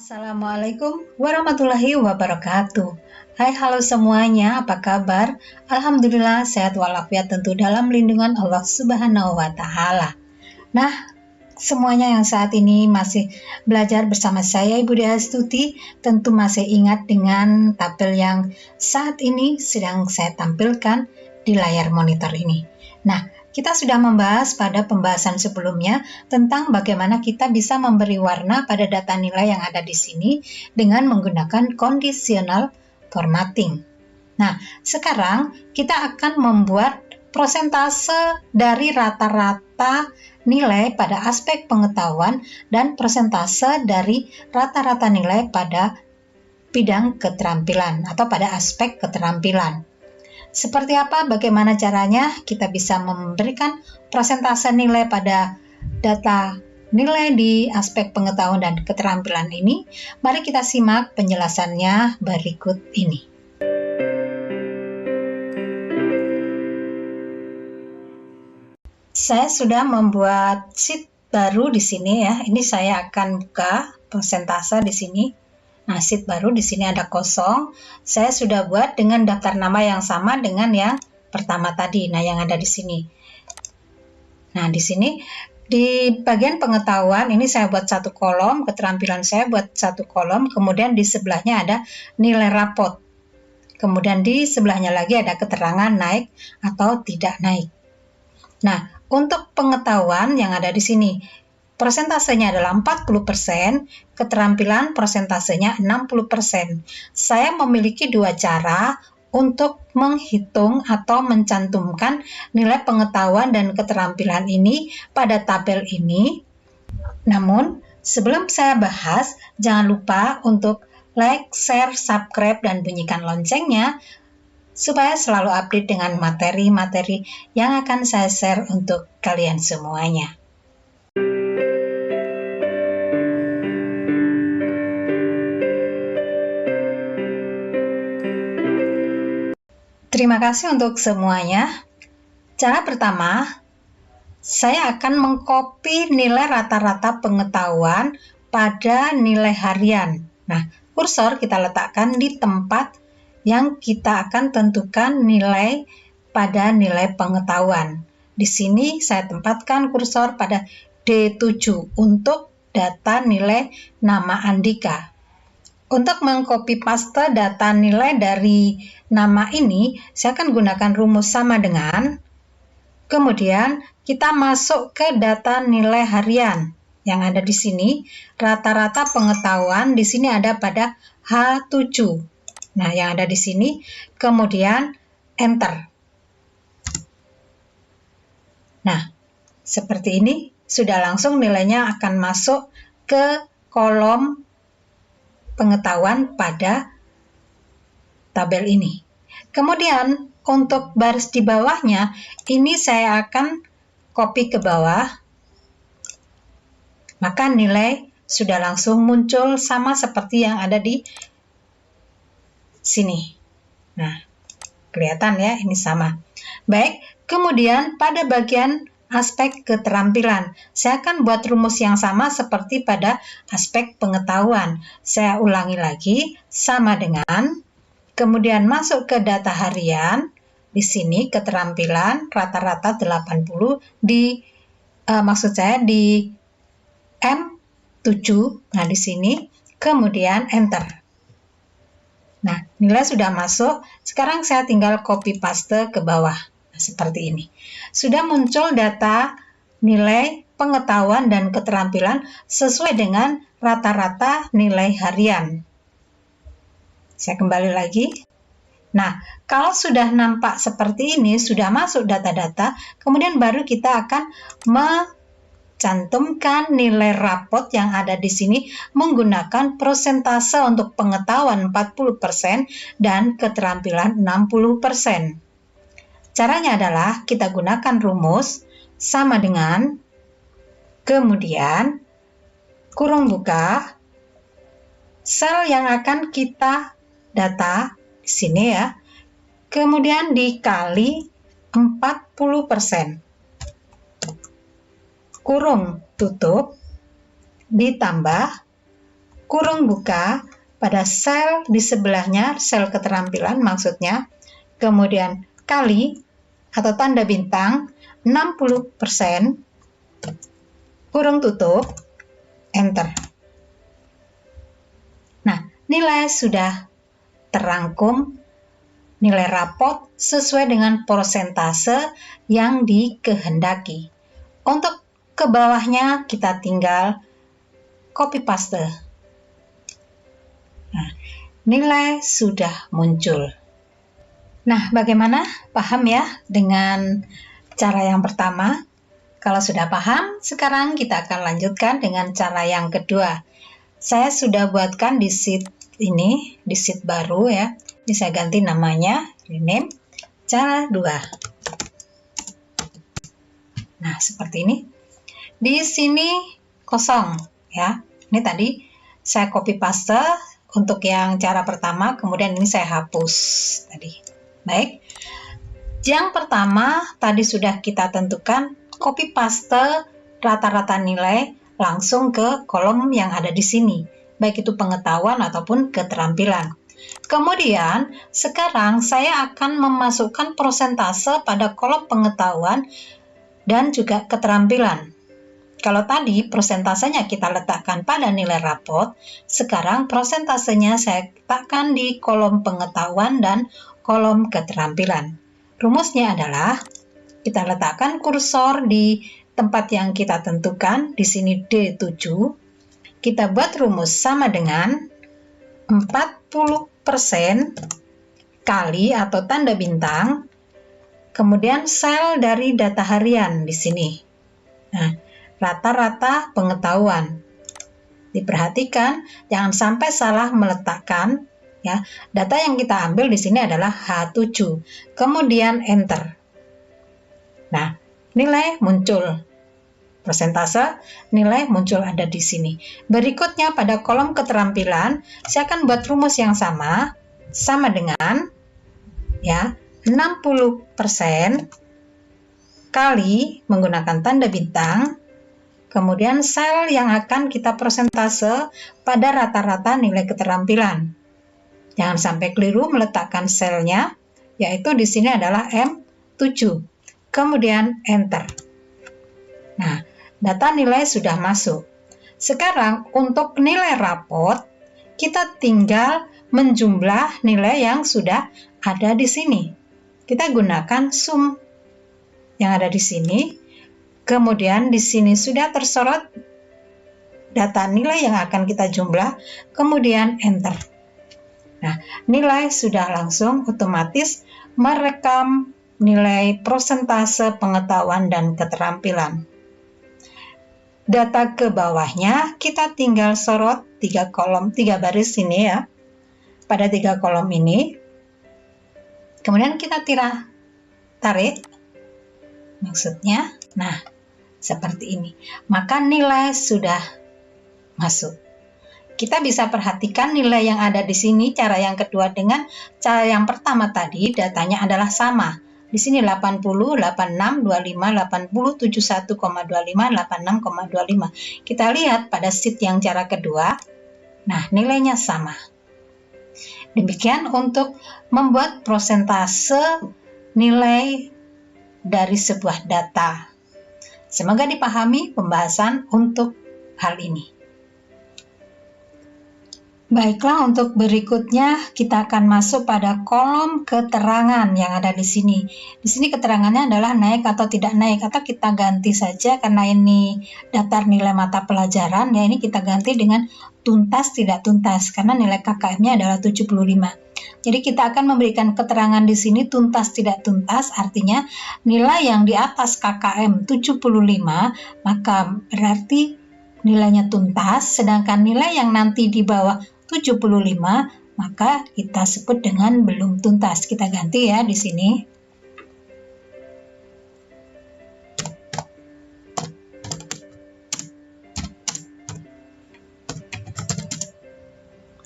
Assalamualaikum warahmatullahi wabarakatuh. Hai, halo semuanya, apa kabar? Alhamdulillah sehat walafiat, tentu dalam lindungan Allah Subhanahu wa Ta'ala. Nah, semuanya yang saat ini masih belajar bersama saya, Ibu Dea Astuti, tentu masih ingat dengan tabel yang saat ini sedang saya tampilkan di layar monitor ini. Nah, kita sudah membahas pada pembahasan sebelumnya tentang bagaimana kita bisa memberi warna pada data nilai yang ada di sini dengan menggunakan conditional formatting. Nah, sekarang kita akan membuat prosentase dari rata-rata nilai pada aspek pengetahuan dan persentase dari rata-rata nilai pada bidang keterampilan atau pada aspek keterampilan. Seperti apa, bagaimana caranya kita bisa memberikan persentase nilai pada data nilai di aspek pengetahuan dan keterampilan ini? Mari kita simak penjelasannya berikut ini. Saya sudah membuat sheet baru di sini ya. Ini saya akan buka persentase di sini. Nah, sheet baru di sini ada kosong. Saya sudah buat dengan daftar nama yang sama dengan yang pertama tadi. Nah, yang ada di sini. Nah, di sini di bagian pengetahuan ini saya buat satu kolom, keterampilan saya buat satu kolom, kemudian di sebelahnya ada nilai rapot. Kemudian di sebelahnya lagi ada keterangan naik atau tidak naik. Nah, untuk pengetahuan yang ada di sini, persentasenya adalah 40%, keterampilan persentasenya 60%. Saya memiliki dua cara untuk menghitung atau mencantumkan nilai pengetahuan dan keterampilan ini pada tabel ini. Namun, sebelum saya bahas, jangan lupa untuk like, share, subscribe, dan bunyikan loncengnya supaya selalu update dengan materi-materi yang akan saya share untuk kalian semuanya. Terima kasih untuk semuanya. Cara pertama, saya akan mengcopy nilai rata-rata pengetahuan pada nilai harian. Nah, kursor kita letakkan di tempat yang kita akan tentukan nilai pada nilai pengetahuan. Di sini saya tempatkan kursor pada D7 untuk data nilai nama Andika. Untuk mengcopy paste data nilai dari nama ini, saya akan gunakan rumus sama dengan, kemudian kita masuk ke data nilai harian yang ada di sini. Rata-rata pengetahuan di sini ada pada H7. Nah, yang ada di sini, kemudian enter. Nah, seperti ini sudah langsung nilainya akan masuk ke kolom pengetahuan pada tabel ini. Kemudian untuk baris di bawahnya, ini saya akan copy ke bawah, maka nilai sudah langsung muncul sama seperti yang ada di sini. Nah, kelihatan ya, ini sama. Baik, kemudian pada bagian aspek keterampilan, saya akan buat rumus yang sama seperti pada aspek pengetahuan. Saya ulangi lagi, sama dengan, kemudian masuk ke data harian, di sini keterampilan rata-rata 80 di M7. Nah, di sini kemudian enter. Nah, nilai sudah masuk. Sekarang saya tinggal copy paste ke bawah. Nah, seperti ini. Sudah muncul data nilai pengetahuan dan keterampilan sesuai dengan rata-rata nilai harian. Saya kembali lagi. Nah, kalau sudah nampak seperti ini, sudah masuk data-data, kemudian baru kita akan cantumkan nilai rapot yang ada di sini menggunakan persentase untuk pengetahuan 40% dan keterampilan 60%. Caranya adalah kita gunakan rumus sama dengan, kemudian kurung buka, sel yang akan kita data di sini ya, kemudian dikali 40%. Kurung tutup, ditambah kurung buka, pada sel di sebelahnya, sel keterampilan maksudnya, kemudian kali atau tanda bintang 60%, kurung tutup, enter. Nah, nilai sudah terangkum, nilai rapot sesuai dengan persentase yang dikehendaki. Untuk ke bawahnya kita tinggal copy paste. Nah, nilai sudah muncul. Nah, bagaimana? Paham ya dengan cara yang pertama? Kalau sudah paham, sekarang kita akan lanjutkan dengan cara yang kedua. Saya sudah buatkan di sheet ini, di sheet baru ya. Ini saya ganti namanya, rename, cara 2. Nah, seperti ini. Di sini kosong ya. Ini tadi saya copy paste untuk yang cara pertama, kemudian ini saya hapus tadi. Baik. Yang pertama tadi sudah kita tentukan copy paste rata-rata nilai langsung ke kolom yang ada di sini, baik itu pengetahuan ataupun keterampilan. Kemudian sekarang saya akan memasukkan persentase pada kolom pengetahuan dan juga keterampilan. Kalau tadi persentasenya kita letakkan pada nilai rapot, sekarang persentasenya saya letakkan di kolom pengetahuan dan kolom keterampilan. Rumusnya adalah kita letakkan kursor di tempat yang kita tentukan, di sini D7. Kita buat rumus sama dengan 40% kali atau tanda bintang, kemudian sel dari data harian di sini. Nah, rata-rata pengetahuan. Diperhatikan, jangan sampai salah meletakkan ya. Data yang kita ambil di sini adalah H7. Kemudian enter. Nah, nilai muncul. Persentase nilai muncul ada di sini. Berikutnya pada kolom keterampilan, saya akan buat rumus yang sama dengan ya 60% kali menggunakan tanda bintang, kemudian sel yang akan kita persentase pada rata-rata nilai keterampilan. Jangan sampai keliru meletakkan selnya, yaitu di sini adalah M7. Kemudian enter. Nah, data nilai sudah masuk. Sekarang untuk nilai rapot, kita tinggal menjumlah nilai yang sudah ada di sini. Kita gunakan sum yang ada di sini. Kemudian di sini sudah tersorot data nilai yang akan kita jumlah, kemudian enter. Nah, nilai sudah langsung otomatis merekam nilai persentase pengetahuan dan keterampilan. Data ke bawahnya kita tinggal sorot 3 kolom, 3 baris ini ya. Pada 3 kolom ini. Kemudian kita tarik. Maksudnya, nah, seperti ini. Maka nilai sudah masuk. Kita bisa perhatikan nilai yang ada di sini, cara yang kedua dengan cara yang pertama tadi, datanya adalah sama. Di sini 80, 86, 25, 80, 71,25, 86,25. Kita lihat pada sheet yang cara kedua, nah nilainya sama. Demikian untuk membuat persentase nilai dari sebuah data. Semoga dipahami pembahasan untuk hal ini. Baiklah, untuk berikutnya kita akan masuk pada kolom keterangan yang ada di sini. Di sini keterangannya adalah naik atau tidak naik, atau kita ganti saja karena ini daftar nilai mata pelajaran, ya ini kita ganti dengan tuntas tidak tuntas karena nilai KKM-nya adalah 75. Jadi kita akan memberikan keterangan di sini tuntas tidak tuntas, artinya nilai yang di atas KKM 75 maka berarti nilainya tuntas, sedangkan nilai yang nanti di bawah 75 maka kita sebut dengan belum tuntas. Kita ganti ya di sini.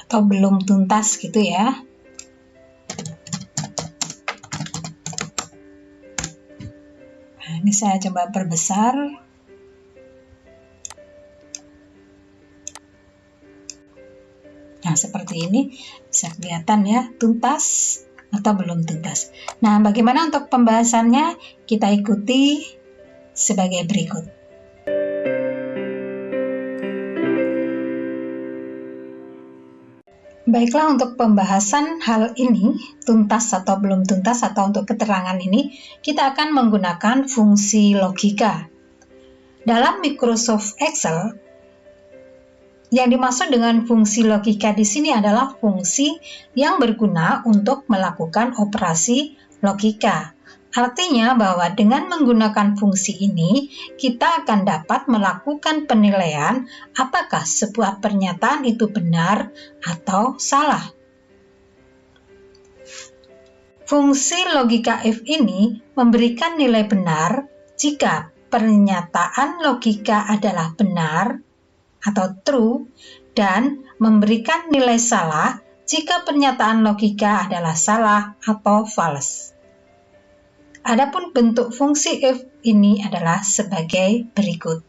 Atau belum tuntas gitu ya. Nah, ini saya coba perbesar. Nah, seperti ini bisa kelihatan ya, tuntas atau belum tuntas. Nah, bagaimana untuk pembahasannya? Kita ikuti sebagai berikut. Baiklah, untuk pembahasan hal ini, tuntas atau belum tuntas atau untuk keterangan ini, kita akan menggunakan fungsi logika. Dalam Microsoft Excel, yang dimaksud dengan fungsi logika di sini adalah fungsi yang berguna untuk melakukan operasi logika. Artinya bahwa dengan menggunakan fungsi ini, kita akan dapat melakukan penilaian apakah sebuah pernyataan itu benar atau salah. Fungsi logika if ini memberikan nilai benar jika pernyataan logika adalah benar atau true, dan memberikan nilai salah jika pernyataan logika adalah salah atau false. Adapun bentuk fungsi if ini adalah sebagai berikut.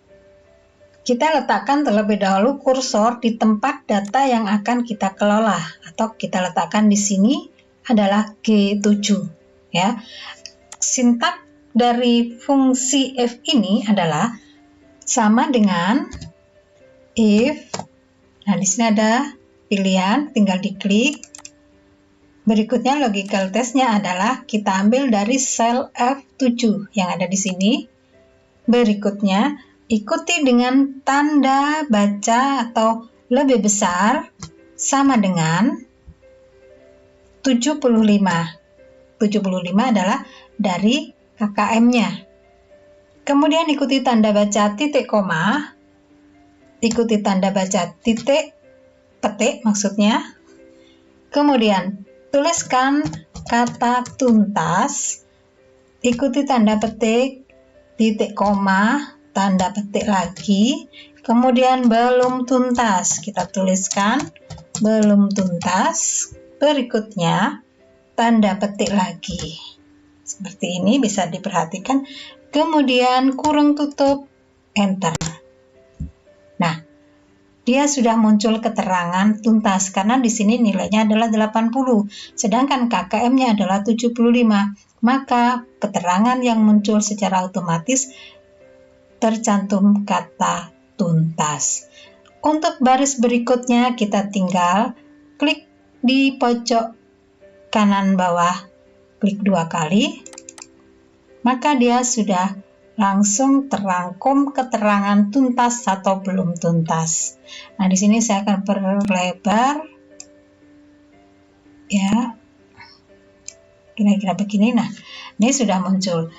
Kita letakkan terlebih dahulu kursor di tempat data yang akan kita kelola, atau kita letakkan di sini adalah G7 ya. Sintak dari fungsi if ini adalah sama dengan if. Nah, di sini ada pilihan, tinggal diklik. Berikutnya logical testnya adalah kita ambil dari sel F7 yang ada di sini. Berikutnya ikuti dengan tanda baca atau lebih besar sama dengan 75. 75 adalah dari KKM-nya. Kemudian ikuti tanda baca titik koma. Ikuti tanda baca titik petik maksudnya. Kemudian tuliskan kata tuntas. Ikuti tanda petik, titik koma, tanda petik lagi. Kemudian belum tuntas. Kita tuliskan belum tuntas. Berikutnya tanda petik lagi. Seperti ini bisa diperhatikan. Kemudian kurung tutup, enter. Nah, dia sudah muncul keterangan tuntas karena di sini nilainya adalah 80, sedangkan KKM-nya adalah 75. Maka keterangan yang muncul secara otomatis tercantum kata tuntas. Untuk baris berikutnya kita tinggal klik di pojok kanan bawah, klik 2 kali, maka dia sudah langsung terangkum keterangan tuntas atau belum tuntas. Nah, di sini saya akan perlebar ya, kira-kira begini. Nah, ini sudah muncul.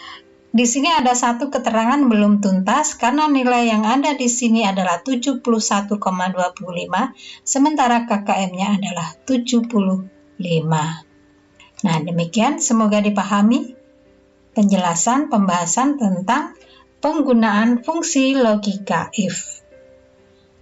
Di sini ada satu keterangan belum tuntas karena nilai yang ada di sini adalah 71,25, sementara KKM-nya adalah 75. Nah, demikian semoga dipahami penjelasan pembahasan tentang penggunaan fungsi logika if.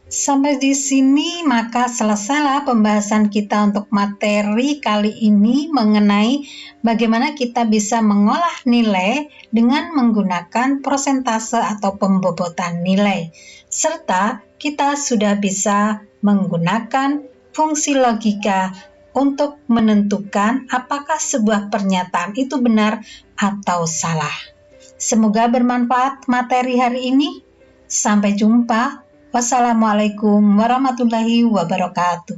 Sampai di sini maka selesailah pembahasan kita untuk materi kali ini mengenai bagaimana kita bisa mengolah nilai dengan menggunakan persentase atau pembobotan nilai. Serta kita sudah bisa menggunakan fungsi logika untuk menentukan apakah sebuah pernyataan itu benar atau salah. Semoga bermanfaat materi hari ini. Sampai jumpa. Wassalamualaikum warahmatullahi wabarakatuh.